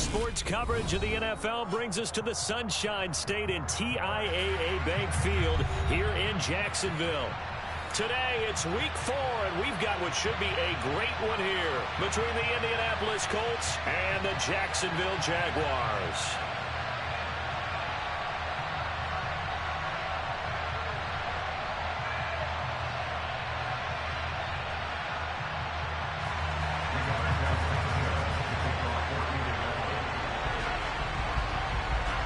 Sports coverage of the NFL brings us to the Sunshine State in TIAA Bank Field here in Jacksonville. Today, it's week 4, and we've got what should be a great one here between the Indianapolis Colts and the Jacksonville Jaguars.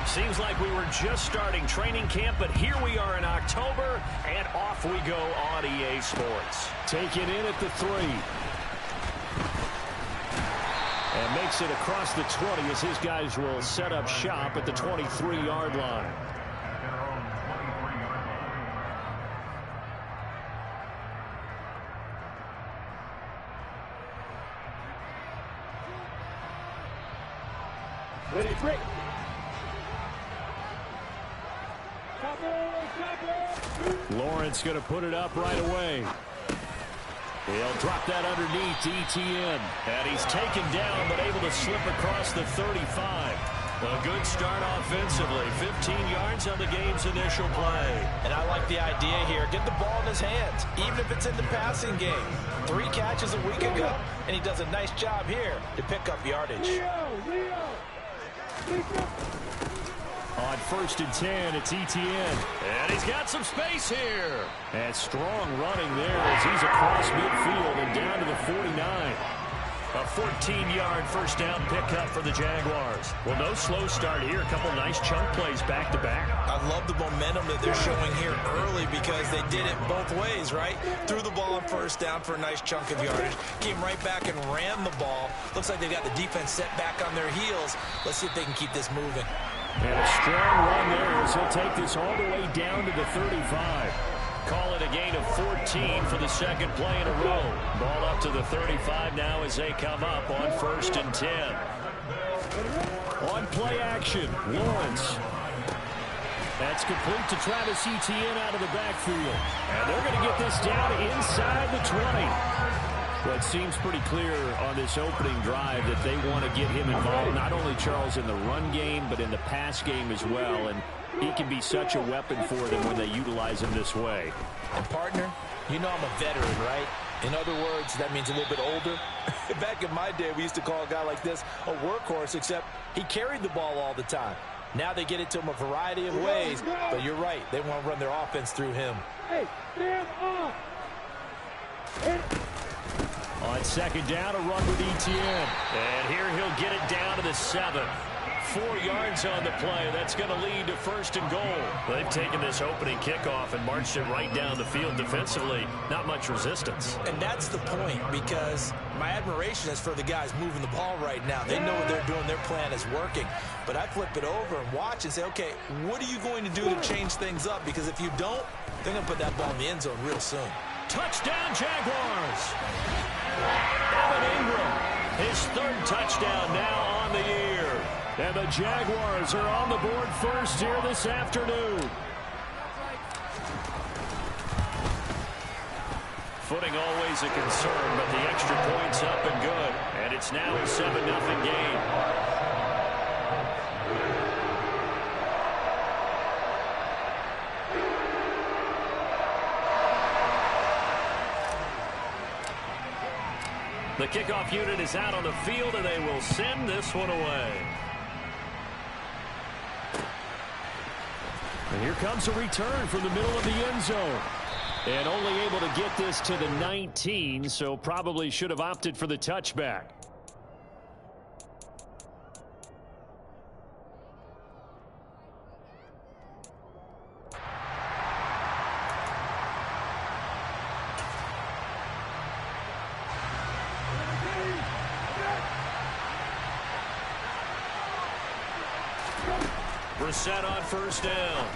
Seems like we were just starting training camp, but here we are in October, and off we go on EA Sports. Taken in at the 3. And makes it across the 20 as his guys will set up shop at the 23-yard line. Ready, break. Lawrence going to put it up right away. He'll drop that underneath to ETN. And he's taken down, but able to slip across the 35. A good start offensively. 15 yards on the game's initial play. And I like the idea here. Get the ball in his hands, even if it's in the passing game. 3 catches a week ago, and he does a nice job here to pick up yardage. On 1st and 10, it's ETN. And he's got some space here. And strong running there as he's across midfield and down to the 49. A 14-yard first down pickup for the Jaguars. Well, no slow start here. A couple nice chunk plays back-to-back. I love the momentum that they're showing here early because they did it both ways, right? Threw the ball on first down for a nice chunk of yardage. Came right back and ran the ball. Looks like they've got the defense set back on their heels. Let's see if they can keep this moving. And a strong run there as he'll take this all the way down to the 35. Call it a gain of 14 for the second play in a row. Ball up to the 35 now as they come up on 1st and 10. On play action, Lawrence. That's complete to Travis Etienne out of the backfield. And they're going to get this down inside the 20. Well, it seems pretty clear on this opening drive that they want to get him involved, not only, Charles, in the run game, but in the pass game as well. And he can be such a weapon for them when they utilize him this way. And, partner, you know I'm a veteran, right? In other words, that means a little bit older. Back in my day, we used to call a guy like this a workhorse, except he carried the ball all the time. Now they get it to him a variety of ways, but you're right. They want to run their offense through him. Hey, stand up! On 2nd down, a run with ETN. And here he'll get it down to the 7. 4 yards on the play. That's going to lead to 1st and goal. They've taken this opening kickoff and marched it right down the field defensively. Not much resistance. And that's the point, because my admiration is for the guys moving the ball right now. They know what they're doing. Their plan is working. But I flip it over and watch and say, okay, what are you going to do to change things up? Because if you don't, they're going to put that ball in the end zone real soon. Touchdown, Jaguars! Evan Ingram, his 3rd touchdown now on the year. And the Jaguars are on the board first here this afternoon. Footing always a concern, but the extra point's up and good. And it's now a 7-0 game. The kickoff unit is out on the field, and they will send this one away. And here comes a return from the middle of the end zone. And only able to get this to the 19, so probably should have opted for the touchback. Set on 1st down.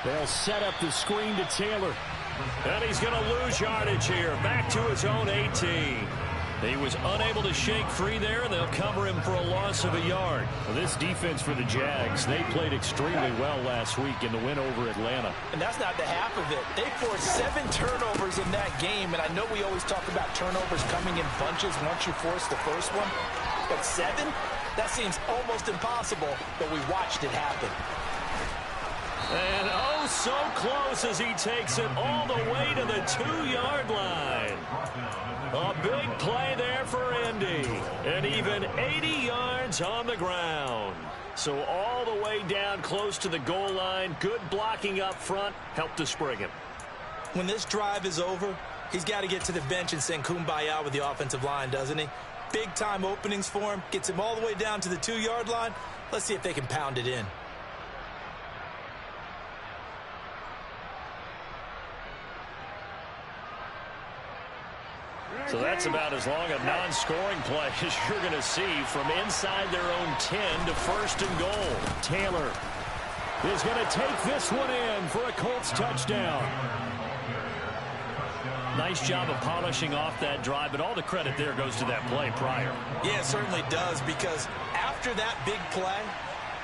They'll set up the screen to Taylor. And he's going to lose yardage here. Back to his own 18. He was unable to shake free there, and they'll cover him for a loss of a yard. Well, this defense for the Jags, they played extremely well last week in the win over Atlanta. And that's not the half of it. They forced 7 turnovers in that game, and I know we always talk about turnovers coming in bunches once you force the first one. But 7? That seems almost impossible, but we watched it happen. And oh, so close as he takes it all the way to the 2-yard line. A big play there for Indy. And even 80 yards on the ground. So all the way down close to the goal line. Good blocking up front. Helped to spring him. When this drive is over, he's got to get to the bench and sing kumbaya with the offensive line, doesn't he? Big-time openings for him. Gets him all the way down to the 2-yard line. Let's see if they can pound it in. So that's about as long a non-scoring play as you're going to see from inside their own 10 to first and goal. Taylor is going to take this one in for a Colts touchdown. Nice job of polishing off that drive, but all the credit there goes to that play prior. Yeah, it certainly does, because after that big play,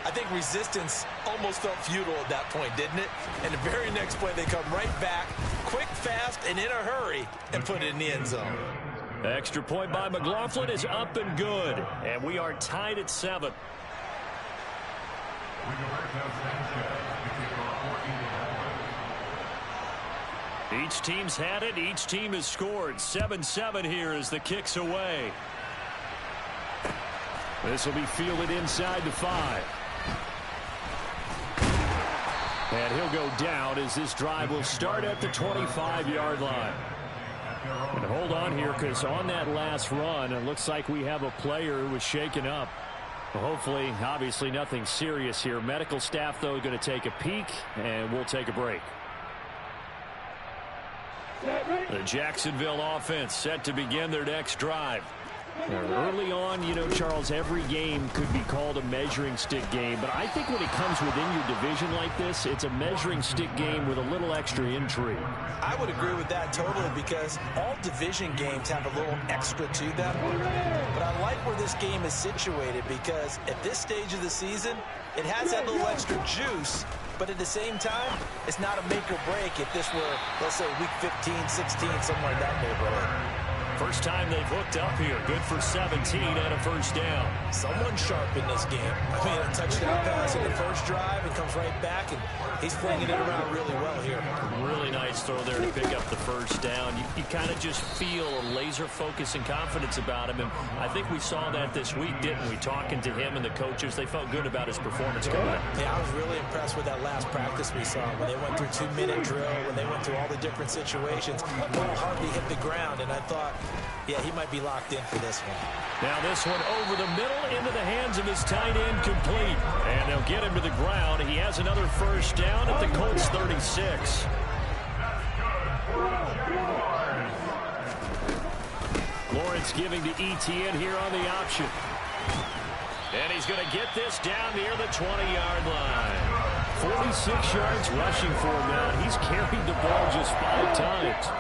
I think resistance almost felt futile at that point, didn't it? And the very next play, they come right back, quick, fast, and in a hurry, and put it in the end zone. Extra point by McLaughlin is up and good, and we are tied at 7. Each team's had it. Each team has scored. 7-7 here as the kick's away. This will be fielded inside the 5. And he'll go down as this drive will start at the 25-yard line. And hold on here, because on that last run, it looks like we have a player who was shaken up. Well, hopefully, obviously, nothing serious here. Medical staff, though, going to take a peek, and we'll take a break. The Jacksonville offense set to begin their next drive. Early on, you know, Charles, every game could be called a measuring stick game, but I think when it comes within your division like this, it's a measuring stick game with a little extra intrigue. I would agree with that totally, because all division games have a little extra to them. But I like where this game is situated, because at this stage of the season, it has that little extra juice, but at the same time, it's not a make or break if this were, let's say, week 15, 16, somewhere in that neighborhood. First time they've hooked up here. Good for 17 and a first down. Someone sharp in this game. I mean, a touchdown pass in the first drive and comes right back, and he's flinging it around really well here. Really nice throw there to pick up the first down. You kind of just feel a laser focus and confidence about him, and I think we saw that this week, didn't we? Talking to him and the coaches, they felt good about his performance going. Yeah, I was really impressed with that last practice we saw when they went through 2-minute drill, when they went through all the different situations. Ball hardly hit the ground, and I thought, yeah, he might be locked in for this one. Now this one over the middle into the hands of his tight end, complete. And they'll get him to the ground. He has another first down at the Colts 36. Lawrence giving to ETN here on the option. And he's going to get this down near the 20-yard line. 46 yards rushing for him now. He's carried the ball just 5 times.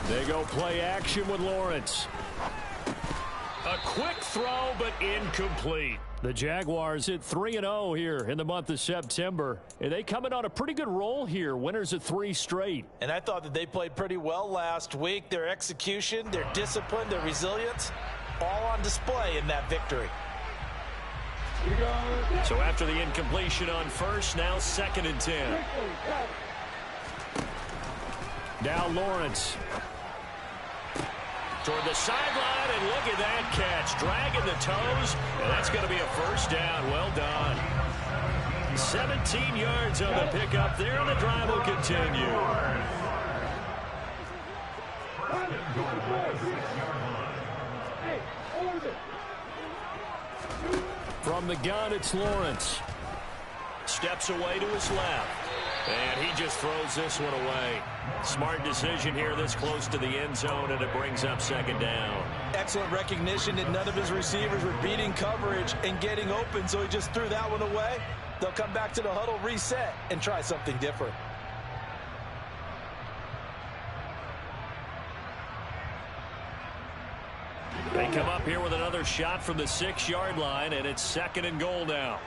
They go play action with Lawrence. A quick throw, but incomplete. The Jaguars hit 3-0 here in the month of September. And they coming on a pretty good roll here. Winners of 3 straight. And I thought that they played pretty well last week. Their execution, their discipline, their resilience, all on display in that victory. So after the incompletion on first, now 2nd and 10. Now Lawrence. Toward the sideline, and look at that catch. Dragging the toes, and that's going to be a first down. Well done. 17 yards on the pickup there, and the drive will continue. From the gun, it's Lawrence. Steps away to his left. And he just throws this one away. Smart decision here this close to the end zone, and it brings up 2nd down. Excellent recognition that none of his receivers were beating coverage and getting open, so he just threw that one away. They'll come back to the huddle, reset, and try something different. They come up here with another shot from the 6-yard line, and it's 2nd and goal now.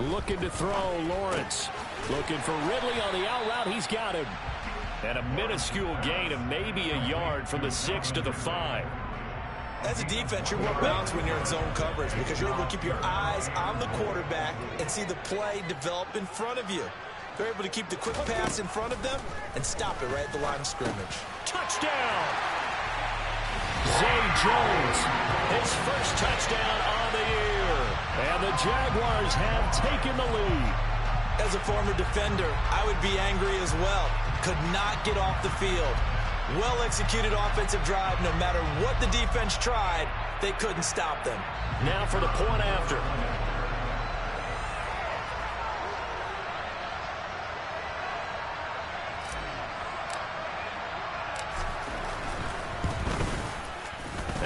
Looking to throw, Lawrence. Looking for Ridley on the out route. He's got him. And a minuscule gain of maybe a yard from the 6 to the 5. As a defense, you're more balanced when you're in zone coverage because you're able to keep your eyes on the quarterback and see the play develop in front of you. They're able to keep the quick pass in front of them and stop it right at the line of scrimmage. Touchdown! Zay Jones, his first touchdown on the year. And the Jaguars have taken the lead. As a former defender, I would be angry as well. Could not get off the field. Well-executed offensive drive. No matter what the defense tried, they couldn't stop them. Now for the point after.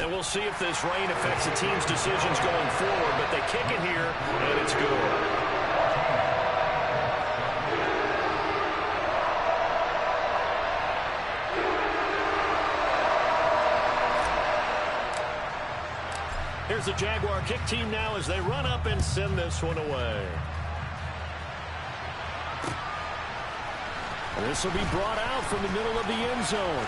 And we'll see if this rain affects the team's decisions going forward, but they kick it here, and it's good. Here's the Jaguar kick team now as they run up and send this one away. This will be brought out from the middle of the end zone.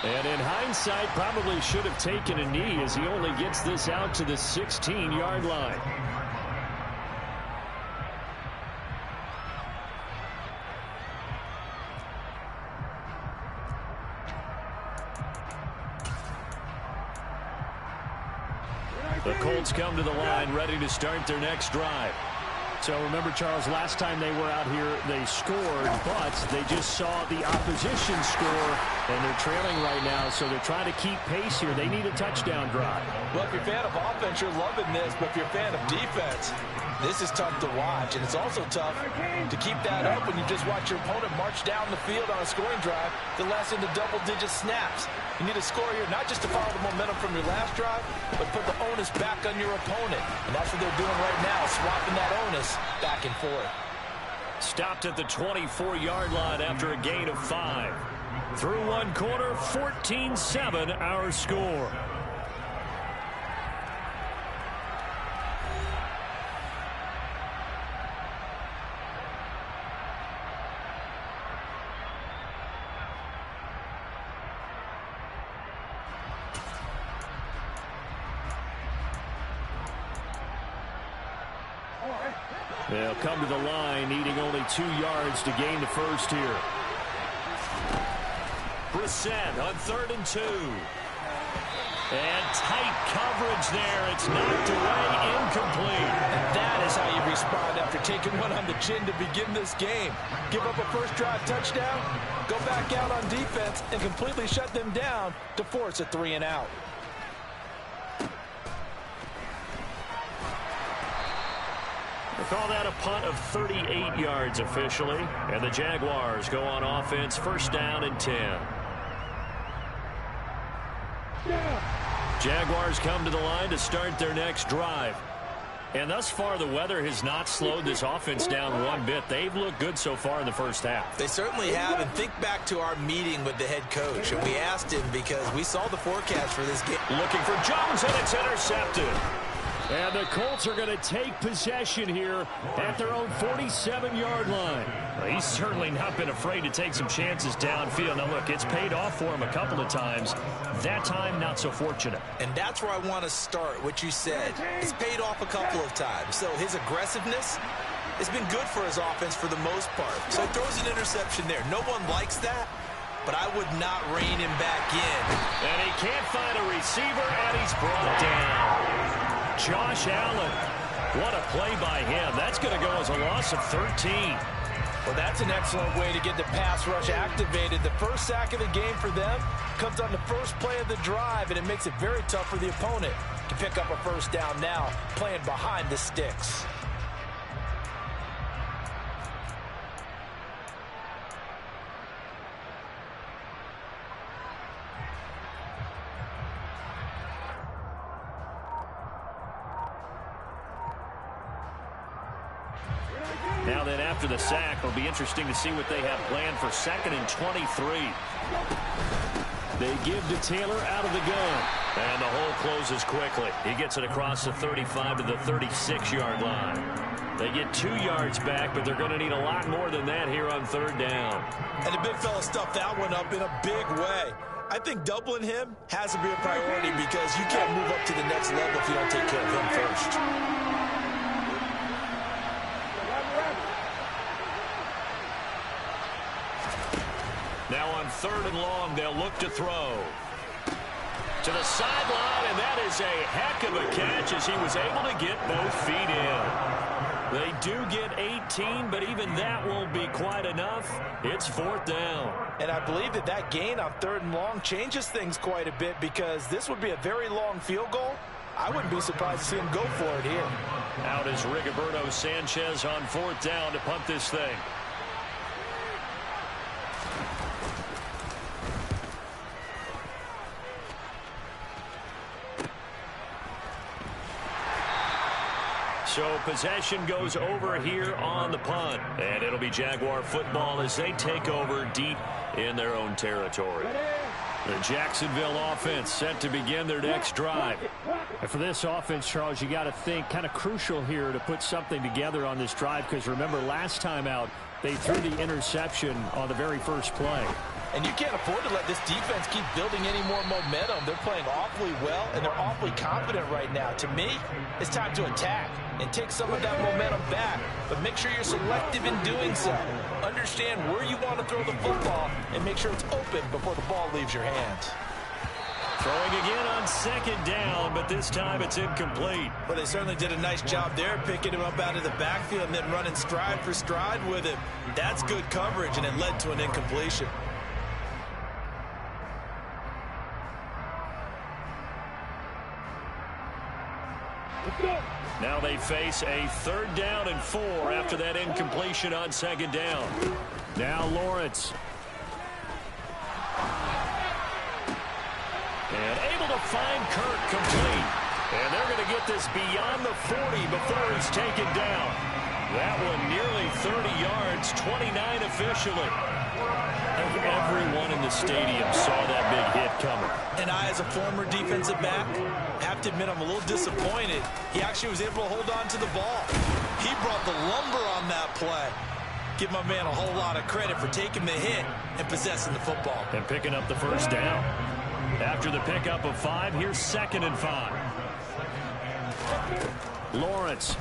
And in hindsight, probably should have taken a knee as he only gets this out to the 16-yard line. The Colts come to the line, ready to start their next drive. So remember, Charles, last time they were out here, they scored, but they just saw the opposition score, and they're trailing right now, so they're trying to keep pace here. They need a touchdown drive. Well, if you're a fan of offense, you're loving this, but if you're a fan of defense, this is tough to watch, and it's also tough to keep that up when you just watch your opponent march down the field on a scoring drive that lasts into double-digit snaps. You need a score here, not just to follow the momentum from your last drive, but put the onus back on your opponent. And that's what they're doing right now, swapping that onus back and forth. Stopped at the 24-yard line after a gain of 5. Through one quarter, 14-7 our score. They'll come to the line, needing only 2 yards to gain the first here. Brissett on 3rd and 2. And tight coverage there. It's knocked away, incomplete. And that is how you respond after taking one on the chin to begin this game. Give up a first drive touchdown, go back out on defense, and completely shut them down to force a 3-and-out. Call that a punt of 38 yards officially. And the Jaguars go on offense, 1st down and 10. Jaguars come to the line to start their next drive. And thus far, the weather has not slowed this offense down one bit. They've looked good so far in the first half. They certainly have. And think back to our meeting with the head coach. And we asked him because we saw the forecast for this game. Looking for Jones, and it's intercepted. And the Colts are going to take possession here at their own 47-yard line. Well, he's certainly not been afraid to take some chances downfield. Now, look, it's paid off for him a couple of times. That time, not so fortunate. And that's where I want to start, what you said. It's paid off a couple of times. So his aggressiveness has been good for his offense for the most part. So he throws an interception there. No one likes that, but I would not rein him back in. And he can't find a receiver, and he's brought down. Josh Allen, what a play by him. That's going to go as a loss of 13. Well, that's an excellent way to get the pass rush activated. The first sack of the game for them comes on the first play of the drive, and it makes it very tough for the opponent to pick up a first down now, playing behind the sticks. Now then, after the sack, it'll be interesting to see what they have planned for 2nd and 23. They give to Taylor out of the gun. And the hole closes quickly. He gets it across the 35 to the 36-yard line. They get 2 yards back, but they're going to need a lot more than that here on 3rd down. And the big fella stuffed that one up in a big way. I think doubling him has to be a priority because you can't move up to the next level if you don't take care of him first. Now on 3rd and long, they'll look to throw. To the sideline, and that is a heck of a catch as he was able to get both feet in. They do get 18, but even that won't be quite enough. It's 4th down. And I believe that gain on 3rd and long changes things quite a bit because this would be a very long field goal. I wouldn't be surprised to see him go for it here. Out is Rigoberto Sanchez on 4th down to punt this thing. So possession goes over here on the punt. And it'll be Jaguar football as they take over deep in their own territory. The Jacksonville offense set to begin their next drive. And for this offense, Charles, you got to think kind of crucial here to put something together on this drive because remember last time out they threw the interception on the very first play. And you can't afford to let this defense keep building any more momentum. They're playing awfully well, and they're awfully confident right now. To me, it's time to attack and take some of that momentum back. But make sure you're selective in doing so. Understand where you want to throw the football and make sure it's open before the ball leaves your hands. Throwing again on 2nd down, but this time it's incomplete. Well, they certainly did a nice job there, picking him up out of the backfield and then running stride for stride with him. That's good coverage, and it led to an incompletion. Now they face a 3rd down and 4 after that incompletion on 2nd down. Now Lawrence. And able to find Kirk complete. And they're going to get this beyond the 40 before he's taken down. That one nearly 30 yards, 29 officially. Everyone in the stadium saw that big hit coming. And I, as a former defensive back, have to admit I'm a little disappointed. He actually was able to hold on to the ball. He brought the lumber on that play. Give my man a whole lot of credit for taking the hit and possessing the football. And picking up the 1st down. After the pickup of 5, here's 2nd and 5. Lawrence.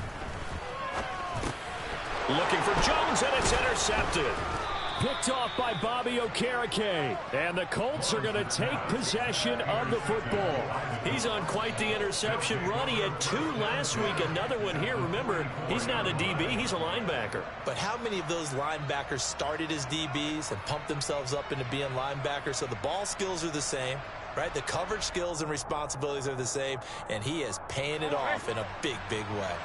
Looking for Jones, and it's intercepted. Picked off by Bobby Okereke. And the Colts are going to take possession of the football. He's on quite the interception run. He had 2 last week, another one here. Remember, he's not a DB, he's a linebacker. But how many of those linebackers started as DBs and pumped themselves up into being linebackers? So the ball skills are the same, right? The coverage skills and responsibilities are the same, and he is paying it off in a big, big way.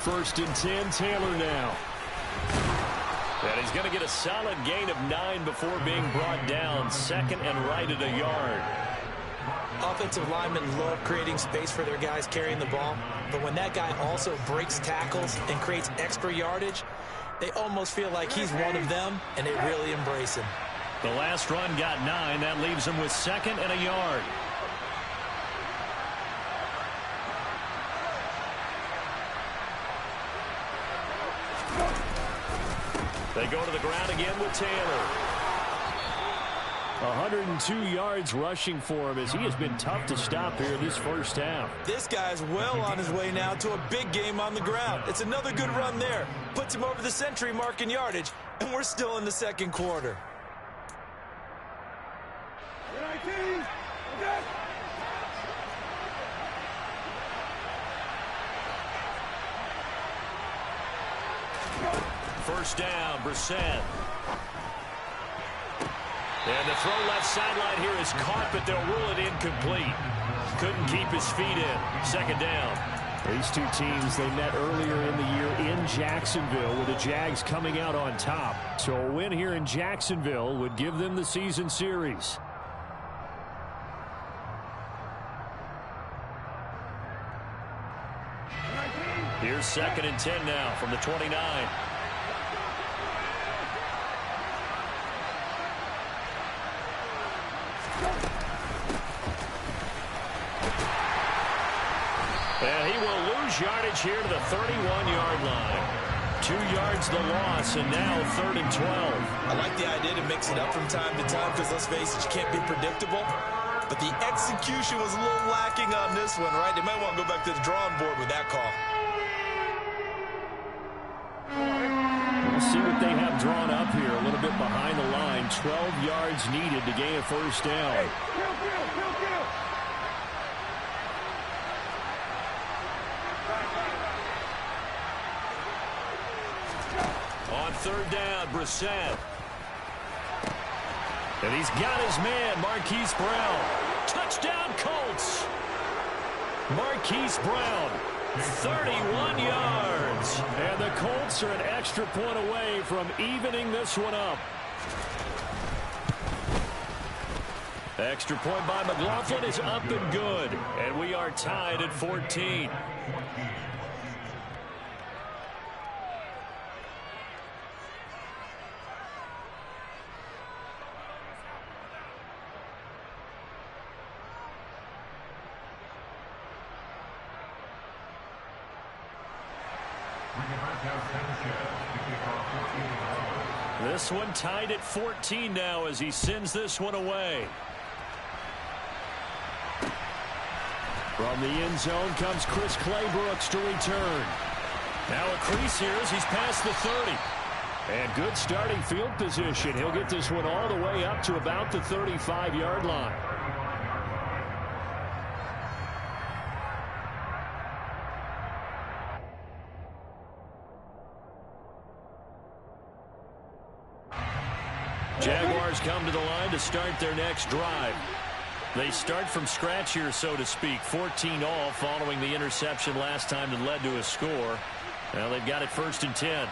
First and 10, Taylor now. And he's going to get a solid gain of 9 before being brought down. 2nd and right at a yard. Offensive linemen love creating space for their guys carrying the ball. But when that guy also breaks tackles and creates extra yardage, they almost feel like he's one of them, and they really embrace him. The last run got 9. That leaves him with 2nd and a yard. They go to the ground again with Taylor. 102 yards rushing for him as he has been tough to stop here this first half. This guy's well on his way now to a big game on the ground. It's another good run there. Puts him over the century mark in yardage, and we're still in the 2nd quarter. First down, Brissett. And the throw left sideline here is caught, but they'll rule it incomplete. Couldn't keep his feet in. 2nd down. These two teams, they met earlier in the year in Jacksonville with the Jags coming out on top. So a win here in Jacksonville would give them the season series. Here's 2nd and 10 now from the 29. And he will lose yardage here to the 31-yard line. 2 yards the loss, and now 3rd and 12. I like the idea to mix it up from time to time because, let's face it, you can't be predictable. But the execution was a little lacking on this one, right? They might want to go back to the drawing board with that call. We'll see what they have drawn up here. A little bit behind the line. 12 yards needed to gain a first down. On 3rd down, Brissett. And he's got his man, Marquise Brown. Touchdown, Colts. Marquise Brown, 31 yards. And the Colts are an extra point away from evening this one up. Extra point by McLaughlin is up and good. And we are tied at 14. This one tied at 14 now as he sends this one away. From the end zone comes Chris Claybrooks to return. Now a crease here as he's past the 30. And good starting field position. He'll get this one all the way up to about the 35-yard line. Jaguars come to the line to start their next drive. They start from scratch here, so to speak. 14 all following the interception last time that led to a score. Now they've got it 1st and 10.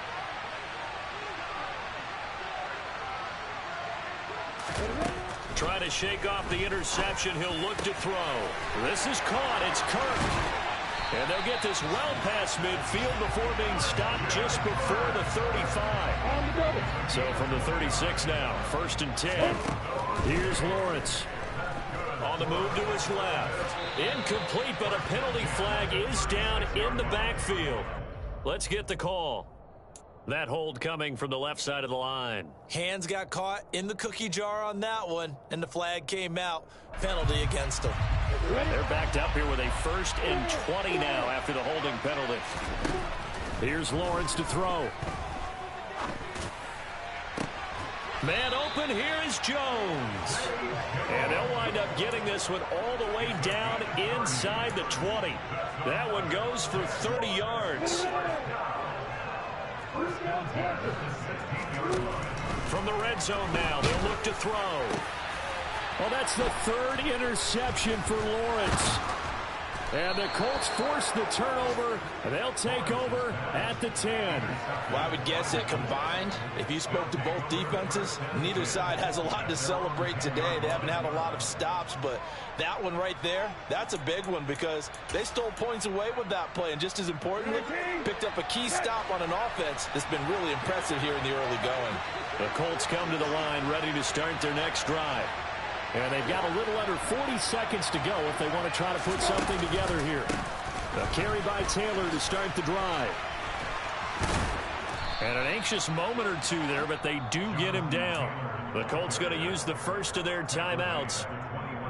Trying to shake off the interception. He'll look to throw. This is caught. It's Kirk. And they'll get this well past midfield before being stopped just before the 35. So from the 36 now, 1st and 10. Here's Lawrence. On the move to his left. Incomplete, but a penalty flag is down in the backfield. Let's get the call. That hold coming from the left side of the line. Hands got caught in the cookie jar on that one, and the flag came out. Penalty against him. They're backed up here with a 1st and 20 now after the holding penalty. Here's Lawrence to throw. Man open, here is Jones. And they'll wind up getting this one all the way down inside the 20. That one goes for 30 yards. From the red zone now, they'll look to throw. Well, that's the 3rd interception for Lawrence. And the Colts force the turnover, and they'll take over at the 10. Well, I would guess that combined, if you spoke to both defenses, neither side has a lot to celebrate today. They haven't had a lot of stops, but that one right there, that's a big one because they stole points away with that play. And just as importantly, picked up a key stop on an offense that's been really impressive here in the early going. The Colts come to the line ready to start their next drive. And they've got a little under 40 seconds to go if they want to try to put something together here. A carry by Taylor to start the drive. And an anxious moment or two there, but they do get him down. The Colts going to use the first of their timeouts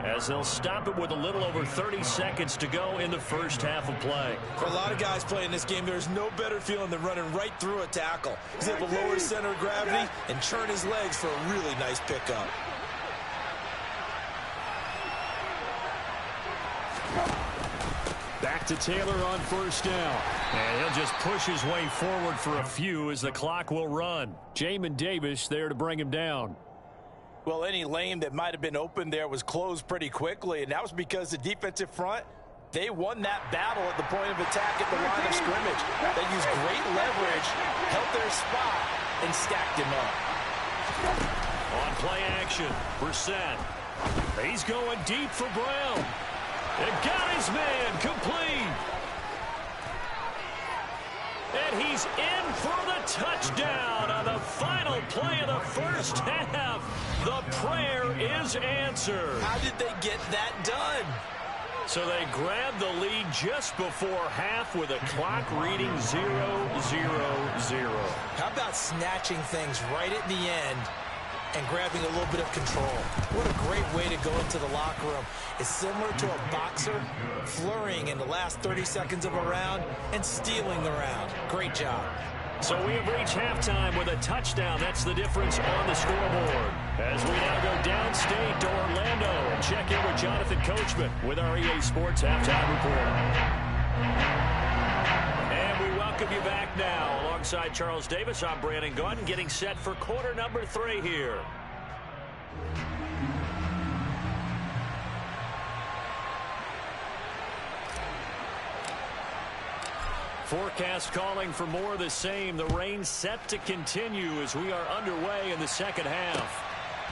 as they'll stop it with a little over 30 seconds to go in the first half of play. For a lot of guys playing this game, there's no better feeling than running right through a tackle. He's able to lower his center of gravity and churn his legs for a really nice pickup. Back to Taylor on 1st down. And he'll just push his way forward for a few as the clock will run. Jamin Davis there to bring him down. Well, any lane that might have been open there was closed pretty quickly, and that was because the defensive front, they won that battle at the point of attack at the line of scrimmage. They used great leverage, held their spot, and stacked him up. On play action, Brissett. He's going deep for Brown. And got his man complete. And he's in for the touchdown on the final play of the first half. The prayer is answered. How did they get that done? So they grabbed the lead just before half with a clock reading 0-0-0. How about snatching things right at the end and grabbing a little bit of control? What a great way to go into the locker room. It's similar to a boxer flurrying in the last 30 seconds of a round and stealing the round. Great job. So we have reached halftime with a touchdown. That's the difference on the scoreboard. As we now go downstate to Orlando and check in with Jonathan Coachman with our EA Sports Halftime Report. And we welcome you back now. Alongside Charles Davis, I'm Brandon Gunn, getting set for quarter number 3 here. Forecast calling for more of the same. The rain set to continue as we are underway in the second half.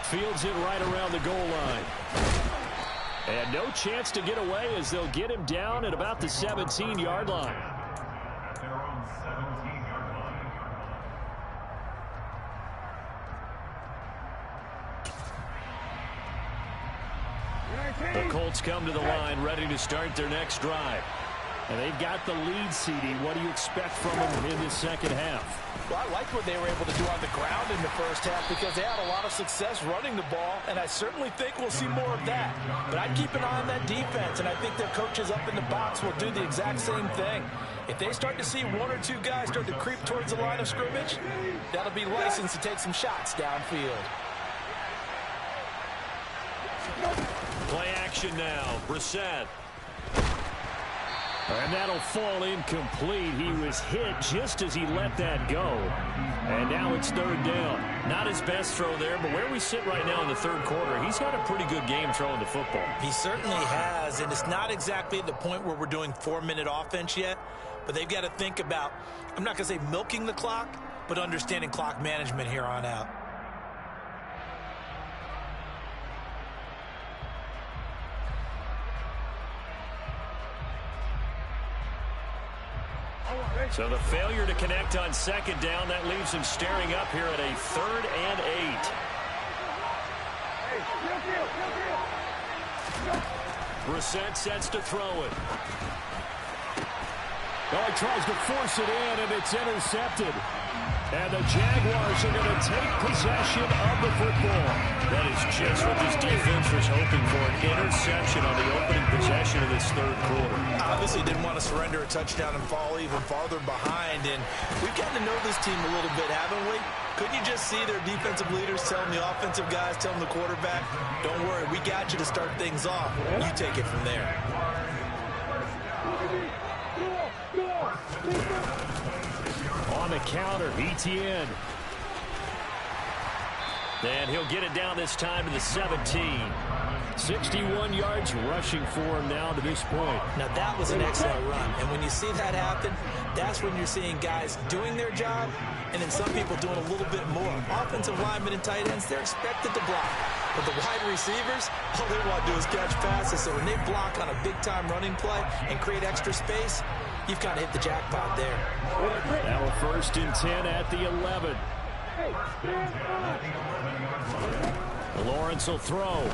Fields it right around the goal line. And no chance to get away as they'll get him down at about the 17-yard line. The Colts come to the line ready to start their next drive. And they've got the lead, CD. What do you expect from them in the second half? Well, I liked what they were able to do on the ground in the first half because they had a lot of success running the ball, and I certainly think we'll see more of that. But I'd keep an eye on that defense, and I think their coaches up in the box will do the exact same thing. If they start to see 1 or 2 guys start to creep towards the line of scrimmage, that'll be licensed to take some shots downfield. Play action now. Brissett. And that'll fall incomplete. He was hit just as he let that go. And now it's third down. Not his best throw there, but where we sit right now in the third quarter, he's had a pretty good game throwing the football. He certainly has, and it's not exactly at the point where we're doing 4-minute offense yet, but they've got to think about, I'm not going to say milking the clock, but understanding clock management here on out. So the failure to connect on second down, that leaves him staring up here at a 3rd and 8. Brissett sets to throw it. Oh, he tries to force it in, and it's intercepted. And the Jaguars are going to take possession of the football. That is just what this defense was hoping for, an interception on the opening possession of this third quarter. Obviously didn't want to surrender a touchdown and fall even farther behind, and we've gotten to know this team a little bit, haven't we? Couldn't you just see their defensive leaders telling the offensive guys, telling the quarterback, don't worry, we got you to start things off. You take it from there. On the counter, Etienne. And he'll get it down this time to the 17. 61 yards rushing for him now to this point. Now that was an excellent run, and when you see that happen, that's when you're seeing guys doing their job and then some people doing a little bit more. Offensive linemen and tight ends, they're expected to block. But the wide receivers, all they want to do is catch passes. So when they block on a big-time running play and create extra space, you've kind of hit the jackpot there. Now a 1st and 10 at the 11. Lawrence will throw.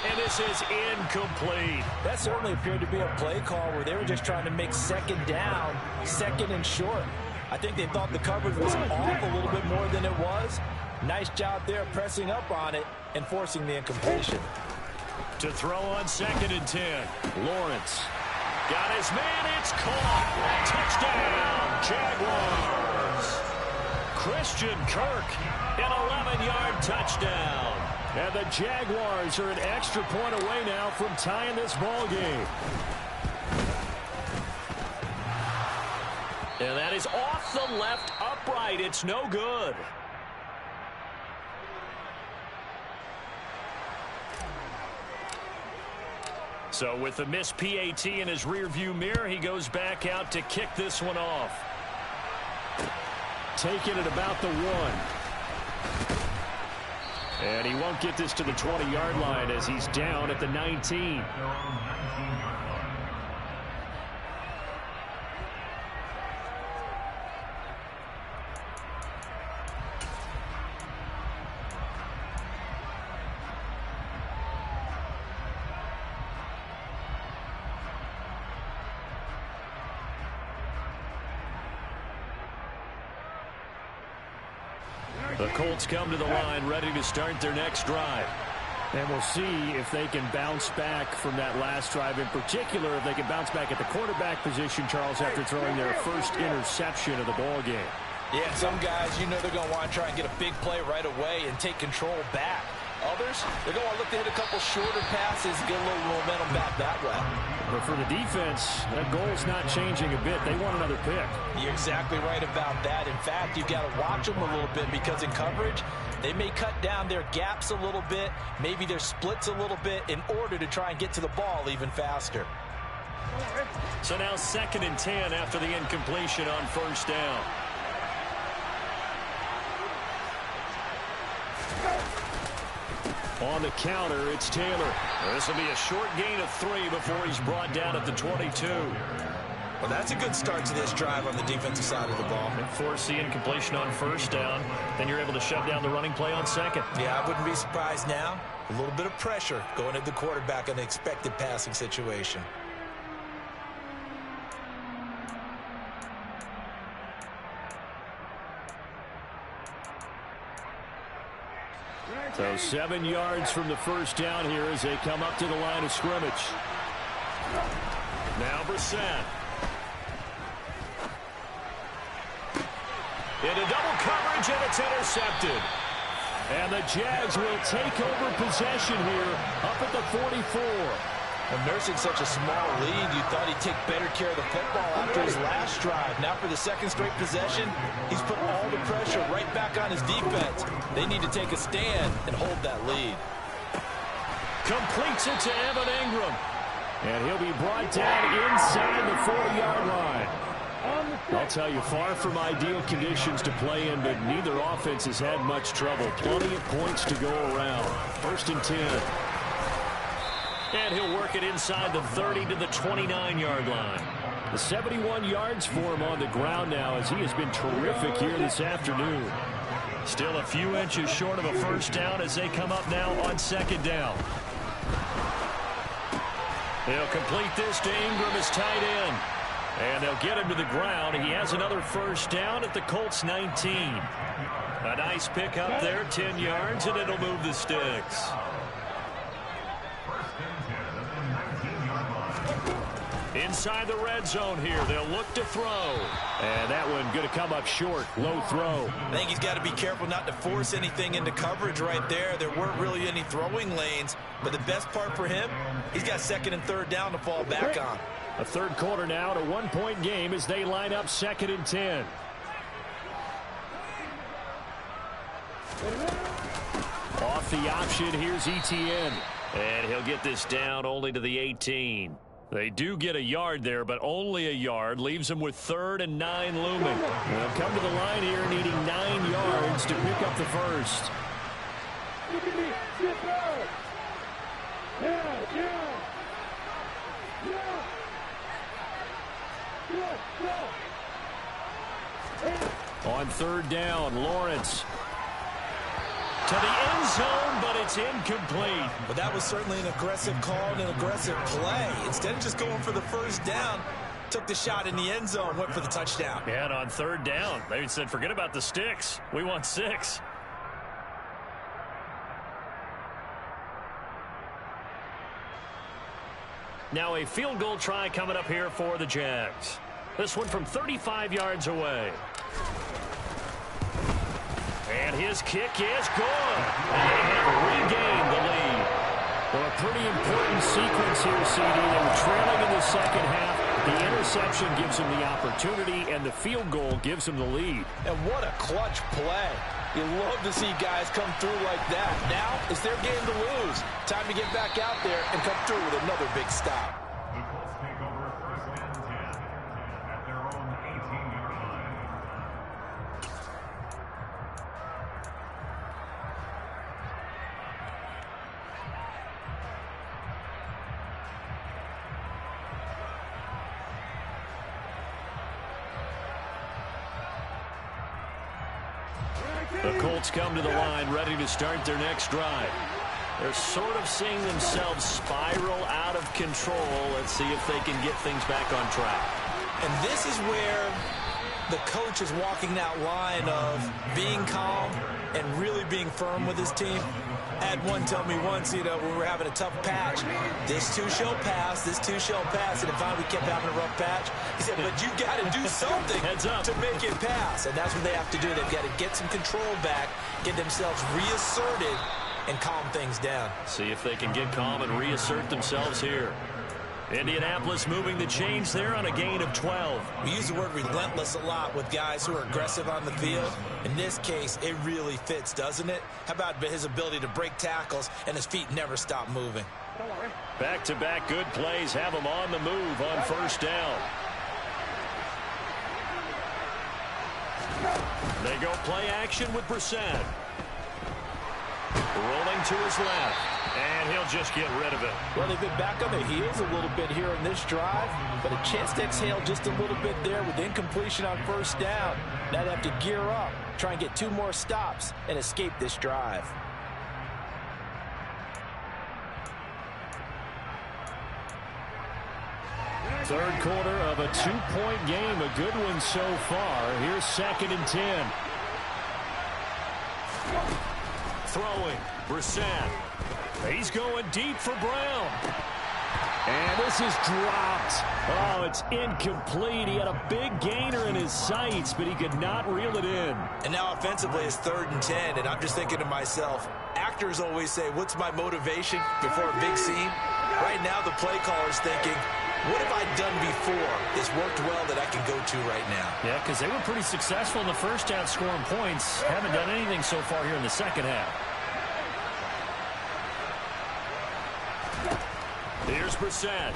And this is incomplete. That certainly appeared to be a play call where they were just trying to make second down, second and short. I think they thought the coverage was off a little bit more than it was. Nice job there pressing up on it and forcing the incompletion. To throw on 2nd and 10. Lawrence. Got his man. It's caught. Touchdown, Jaguars. Christian Kirk, an 11-yard touchdown. And the Jaguars are an extra point away now from tying this ball game. And that is off the left upright. It's no good. So with the missed PAT in his rearview mirror, he goes back out to kick this one off. Taking it about the 1. And he won't get this to the 20-yard line as he's down at the 19. The Colts come to the line ready to start their next drive. And we'll see if they can bounce back from that last drive. In particular, if they can bounce back at the quarterback position, Charles, after throwing their first interception of the ball game. Yeah, some guys, you know they're going to want to try and get a big play right away and take control back. Others, they're going to look to hit a couple shorter passes, get a little momentum back that way. But for the defense, that goal's not changing a bit. They want another pick. You're exactly right about that. In fact, you've got to watch them a little bit because in coverage, they may cut down their gaps a little bit, maybe their splits a little bit in order to try and get to the ball even faster. So now 2nd and 10 after the incompletion on first down. On the counter, it's Taylor. This will be a short gain of 3 before he's brought down at the 22. Well, that's a good start to this drive on the defensive side of the ball. And force the incompletion on first down. Then you're able to shut down the running play on 2nd. Yeah, I wouldn't be surprised now. A little bit of pressure going at the quarterback in an expected passing situation. So 7 yards from the first down here as they come up to the line of scrimmage. Now Brissett. Into double coverage, and it's intercepted. And the Jags will take over possession here up at the 44. And nursing such a small lead, you thought he'd take better care of the football after his last drive. Now for the 2nd straight possession, he's put all the pressure right back on his defense. They need to take a stand and hold that lead. Completes it to Evan Ingram. And he'll be brought down inside the 40-yard line. I'll tell you, far from ideal conditions to play in, but neither offense has had much trouble. Plenty of points to go around. 1st and 10. And he'll work it inside the 30 to the 29-yard line. The 71 yards for him on the ground now as he has been terrific here this afternoon. Still a few inches short of a first down as they come up now on 2nd down. They'll complete this to Ingram as tight end. And they'll get him to the ground. He has another first down at the Colts 19. A nice pick up there, 10 yards, and it'll move the sticks. Inside the red zone here, they'll look to throw. And that one going to come up short, low throw. I think he's got to be careful not to force anything into coverage right there. There weren't really any throwing lanes, but the best part for him, he's got 2nd and 3rd down to fall back on. A 3rd quarter now, a 1-point game as they line up 2nd and 10. Off the option, here's Etienne. And he'll get this down only to the 18. They do get a yard there, but only a yard. Leaves them with 3rd and 9 looming. They'll come to the line here needing 9 yards to pick up the first. On 3rd down, Lawrence. To the end zone, but it's incomplete. But that was certainly an aggressive call and an aggressive play. Instead of just going for the first down, took the shot in the end zone, went for the touchdown. Yeah, and on 3rd down, they said, forget about the sticks. We want 6. Now a field goal try coming up here for the Jags. This one from 35 yards away. And his kick is good. And they have regained the lead. Well, a pretty important sequence here, CD. They were trailing in the 2nd half. The interception gives them the opportunity, and the field goal gives them the lead. And what a clutch play. You love to see guys come through like that. Now it's their game to lose. Time to get back out there and come through with another big stop. The Colts take over 1st and 10 at their own 18-yard line. The Colts come to the line ready to start their next drive. They're sort of seeing themselves spiral out of control. Let's see if they can get things back on track. And this is where the coach is walking that line of being calm and really being firm with his team. I had one tell me once, when we were having a tough patch, this too shall pass, this too shall pass. And if we kept having a rough patch, he said, but you got to do something to make it pass. And that's what they have to do. They've got to get some control back, get themselves reasserted, and calm things down. See if they can get calm and reassert themselves here. Indianapolis moving the chains there on a gain of 12. We use the word relentless a lot with guys who are aggressive on the field. In this case, it really fits, doesn't it? How about his ability to break tackles and his feet never stop moving? Back-to-back good plays have him on the move on first down. They go play action with Brissett. Rolling to his left. And he'll just get rid of it. Well, they've been back on their heels a little bit here in this drive, but a chance to exhale just a little bit there with incompletion on first down. Now they have to gear up, try and get 2 more stops, and escape this drive. Third quarter of a 2-point game. A good one so far. Here's 2nd and 10. Throwing. Brissett. He's going deep for Brown. And this is dropped. Oh, it's incomplete. He had a big gainer in his sights, but he could not reel it in. And now offensively it's 3rd and 10, and I'm just thinking to myself, actors always say, what's my motivation before a big scene? Right now the play caller's thinking, what have I done before that's worked well that I can go to right now? Yeah, because they were pretty successful in the first half scoring points. Haven't done anything so far here in the second half. Here's Brissett.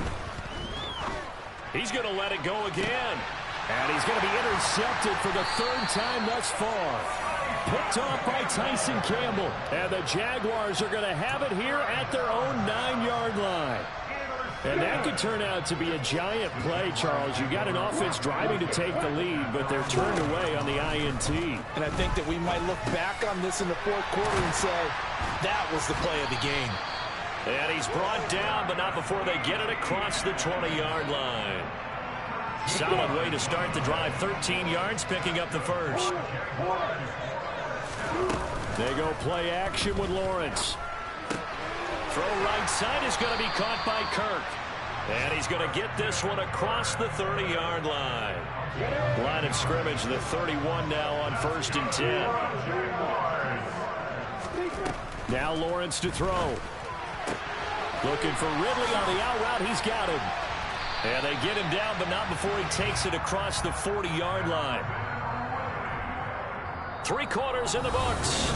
He's going to let it go again. And he's going to be intercepted for the 3rd time thus far. Picked off by Tyson Campbell. And the Jaguars are going to have it here at their own 9-yard line. And that could turn out to be a giant play, Charles. You got an offense driving to take the lead, but they're turned away on the INT. And I think that we might look back on this in the 4th quarter and say, that was the play of the game. And he's brought down, but not before they get it across the 20-yard line. Solid way to start the drive. 13 yards, picking up the first. They go play action with Lawrence. Throw right side is going to be caught by Kirk. And he's going to get this one across the 30-yard line. Line of scrimmage, the 31 now on 1st and 10. Now Lawrence to throw. Looking for Ridley on the out route. He's got him. And they get him down, but not before he takes it across the 40-yard line. 3 quarters in the books.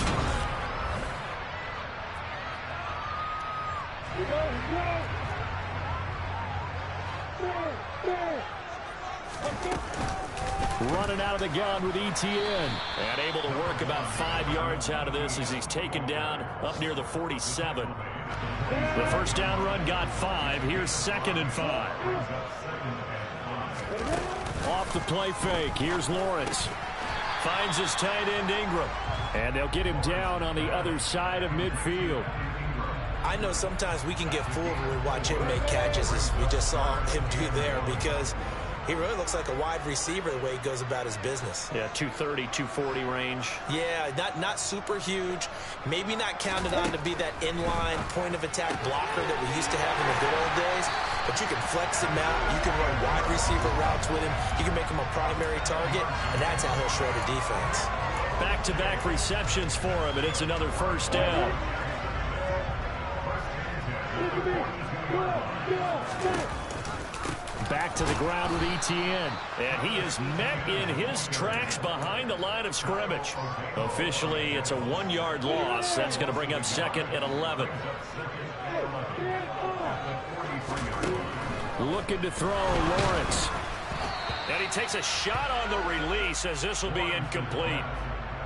Running out of the gun with ETN. And able to work about 5 yards out of this as he's taken down up near the 47. The first down run got 5. Here's 2nd and 5. Off the play fake. Here's Lawrence. Finds his tight end Ingram. And they'll get him down on the other side of midfield. I know sometimes we can get fooled when we watch him make catches, as we just saw him do there, because he really looks like a wide receiver the way he goes about his business. Yeah, 230, 240 range. Yeah, not super huge. Maybe not counted on to be that inline point-of-attack blocker that we used to have in the good old days. But you can flex him out. You can run wide receiver routes with him. You can make him a primary target, and that's how he'll shred a defense. Back-to-back receptions for him, and it's another first down. Back to the ground with ETN. And he is met in his tracks behind the line of scrimmage. Officially, it's a 1-yard loss. That's going to bring up 2nd and 11. Looking to throw, Lawrence. And he takes a shot on the release as this will be incomplete.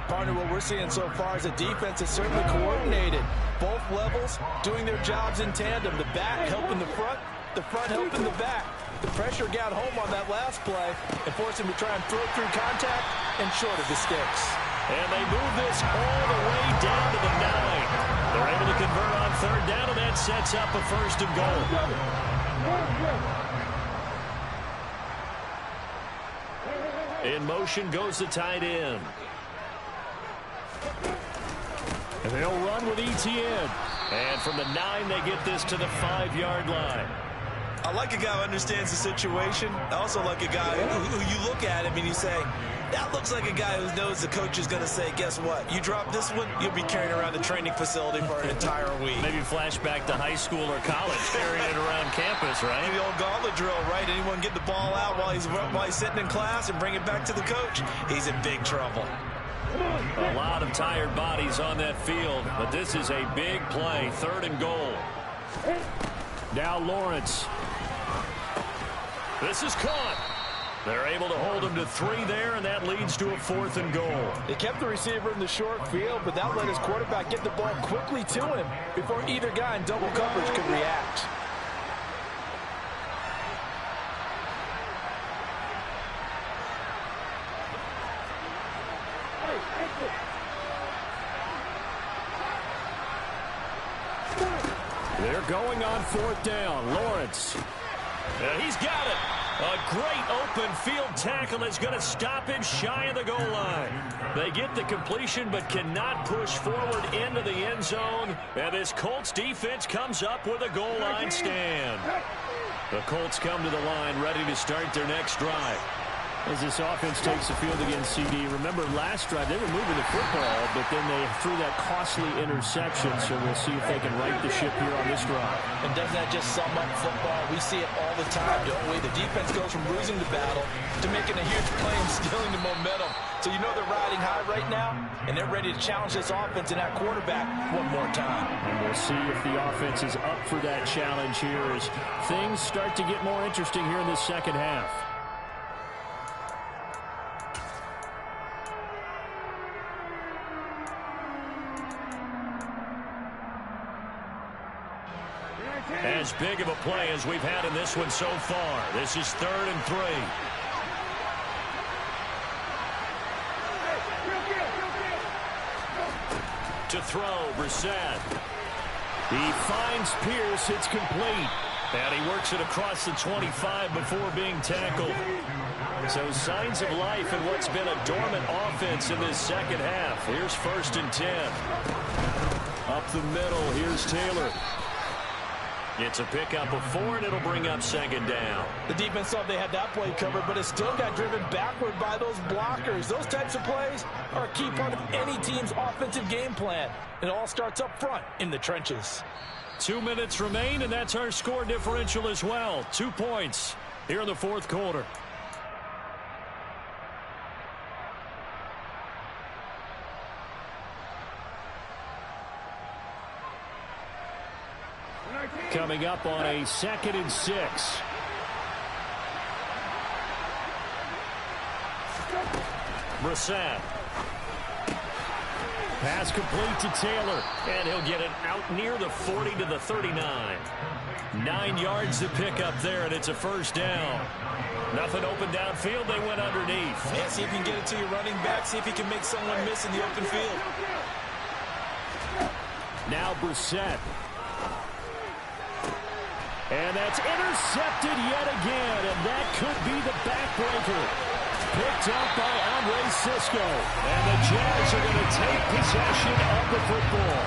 Partner, what we're seeing so far is a defense that's certainly coordinated. Both levels doing their jobs in tandem. The back helping the front helping the back. The pressure got home on that last play and forced him to try and throw through contact and short of the sticks. And they move this all the way down to the 9. They're able to convert on 3rd down, and that sets up a 1st and goal. In motion goes the tight end. And they'll run with ETN. And from the 9, they get this to the 5-yard line. I like a guy who understands the situation. I also like a guy who you look at him and you say, that looks like a guy who knows the coach is going to say, guess what? You drop this one, you'll be carrying around the training facility for an entire week. Maybe flashback to high school or college, carrying it around campus, right? The old gauntlet drill, right? Anyone get the ball out while he's sitting in class and bring it back to the coach? He's in big trouble. A lot of tired bodies on that field, but this is a big play, 3rd and goal. Now Lawrence. This is caught. They're able to hold him to 3 there, and that leads to a 4th and goal. They kept the receiver in the short field, but that let his quarterback get the ball quickly to him before either guy in double coverage could react. They're going on 4th down. Lawrence. He's got it. A great open field tackle is going to stop him shy of the goal line. They get the completion but cannot push forward into the end zone. And this Colts defense comes up with a goal line stand. The Colts come to the line ready to start their next drive. As this offense takes the field against CD, remember last drive they were moving the football, but then they threw that costly interception, so we'll see if they can right the ship here on this drive. And doesn't that just sum up football? We see it all the time, don't we? The defense goes from losing the battle to making a huge play and stealing the momentum. So you know they're riding high right now, and they're ready to challenge this offense and that quarterback one more time. And we'll see if the offense is up for that challenge here as things start to get more interesting here in this second half. As big of a play as we've had in this one so far. This is 3rd and 3. To throw, Brissett. He finds Pierce. It's complete. And he works it across the 25 before being tackled. So signs of life in what's been a dormant offense in this second half. Here's 1st and 10. Up the middle, here's Taylor. It's a pickup of 4, and it'll bring up 2nd down. The defense thought they had that play covered, but it still got driven backward by those blockers. Those types of plays are a key part of any team's offensive game plan. It all starts up front in the trenches. 2 minutes remain, and that's our score differential as well. 2 points here in the 4th quarter. Coming up on a 2nd and 6. Brissett. Pass complete to Taylor. And he'll get it out near the 40 to the 39. 9 yards to pick up there, and it's a 1st down. Nothing open downfield. They went underneath. Yeah, see if you can get it to your running back. See if you can make someone miss in the open field. Now Brissett. And that's intercepted yet again, and that could be the backbreaker. Picked up by Andre Sisco. And the Jazz are going to take possession of the football.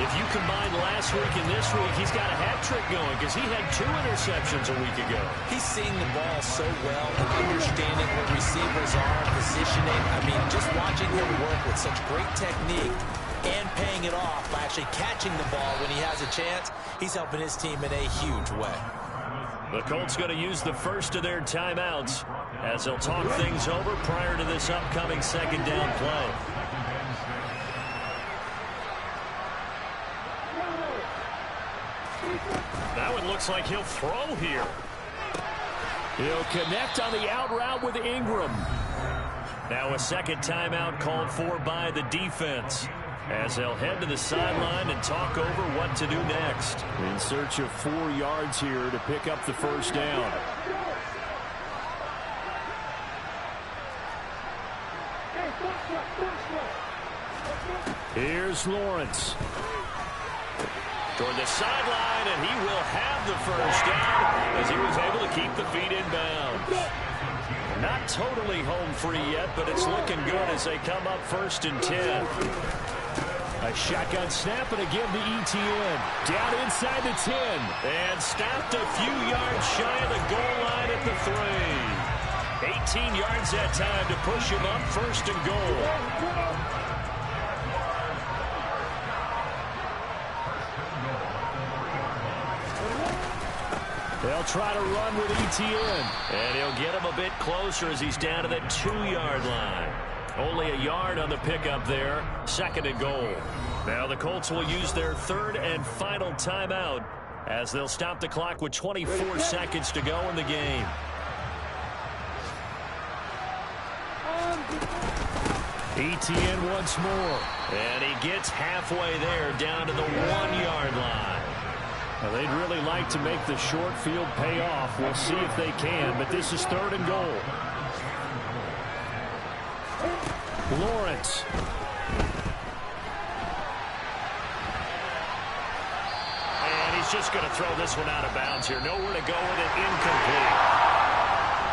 If you combine last week and this week, he's got a hat trick going because he had 2 interceptions a week ago. He's seeing the ball so well and understanding where receivers are, positioning. I mean, just watching him work with such great technique and paying it off by actually catching the ball when he has a chance, he's helping his team in a huge way. The Colts going to use the first of their timeouts as they'll talk things over prior to this upcoming 2nd down play. Now it looks like he'll throw here. He'll connect on the out route with Ingram. Now a 2nd timeout called for by the defense as they'll head to the sideline and talk over what to do next. In search of 4 yards here to pick up the 1st down. Here's Lawrence. Toward the sideline, and he will have the 1st down as he was able to keep the feet in bounds. Not totally home free yet, but it's looking good as they come up 1st and 10. A shotgun snap, and again to ETN. Down inside the 10. And stopped a few yards shy of the goal line at the 3. 18 yards that time to push him up 1st and goal. They'll try to run with ETN. And he'll get him a bit closer as he's down to the 2-yard line. Only a yard on the pickup there. 2nd and goal. Now the Colts will use their 3rd and final timeout as they'll stop the clock with 24 seconds to go in the game. ETN once more. And he gets halfway there down to the 1-yard line. Well, they'd really like to make the short field pay off. We'll see if they can, but this is 3rd and goal. Lawrence. And he's just going to throw this one out of bounds here. Nowhere to go with it. Incomplete.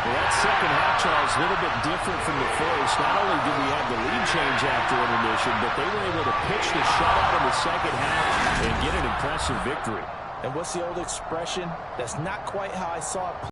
Well, that second half, Charles, a little bit different from the first. Not only did we have the lead change after intermission, but they were able to pitch the shutout in the second half and get an impressive victory. And what's the old expression? That's not quite how I saw it.